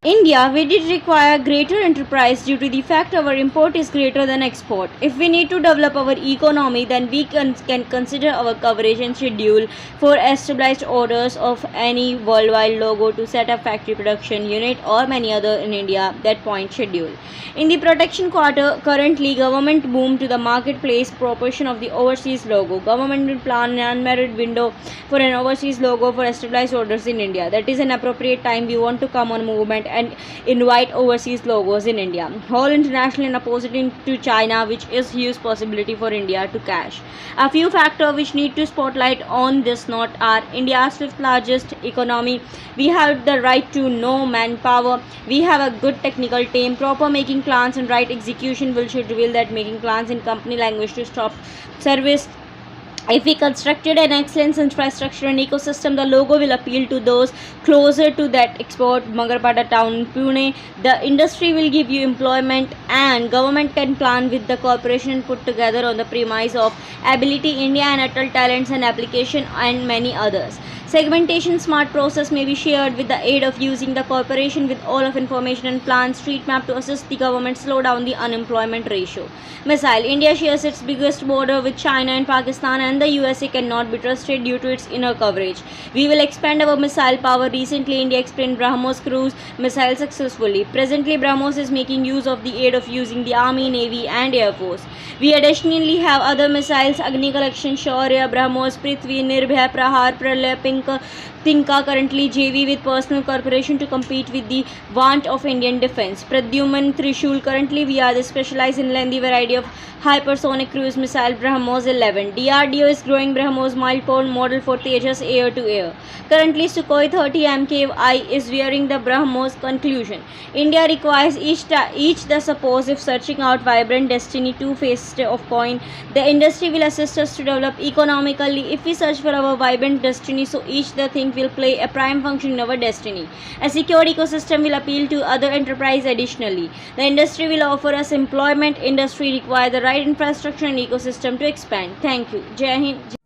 India, we did require greater enterprise due to the fact our import is greater than export. If we need to develop our economy, then we can consider our coverage and schedule for established orders of any worldwide logo to set up factory production unit or many other in India that point schedule. In the protection quarter, currently government boom to the marketplace proportion of the overseas logo. Government will plan an unmarried window for an overseas logo for established orders in India. That is an appropriate time we want to come on movement and invite overseas logos in India. Whole international and opposing to China, which is huge possibility for India to cash. A few factors which need to spotlight on this note are India's fifth largest economy. We have the right to know manpower. We have a good technical team. Proper making plans and right execution will should reveal that making plans in company language to stop service. If we constructed an excellent infrastructure and ecosystem, the logo will appeal to those closer to that export. Mangarpada town, Pune, the industry will give you employment and government can plan with the corporation and put together on the premise of ability, India and Atal talents and application and many others. Segmentation smart process may be shared with the aid of using the corporation with all of information and plan street map to assist the government slow down the unemployment ratio. Missile. India shares its biggest border with China and Pakistan and the USA cannot be trusted due to its inner coverage. We will expand our missile power. Recently, India explained BrahMos cruise missile successfully. Presently, BrahMos is making use of the aid of using the Army, Navy and Air Force. We additionally have other missiles, Agni Collection, Shaurya, BrahMos, Prithvi, Nirbhay, Prahar, Pralay, Tinka currently JV with personal corporation to compete with the want of Indian defense. Pradyuman, Trishul, currently we are specialized in lengthy variety of hypersonic cruise missile BrahMos 11. DRDO is growing BrahMos milestone model for Tejas air-to-air. Currently Sukhoi 30 MKI is wearing the BrahMos conclusion. India requires each the suppose if searching out vibrant destiny two faces of coin. The industry will assist us to develop economically if we search for our vibrant destiny, so each the thing will play a prime function in our destiny. A secure ecosystem will appeal to other enterprise additionally. The industry will offer us employment. Industry require the right infrastructure and ecosystem to expand. Thank you. Jai Hind.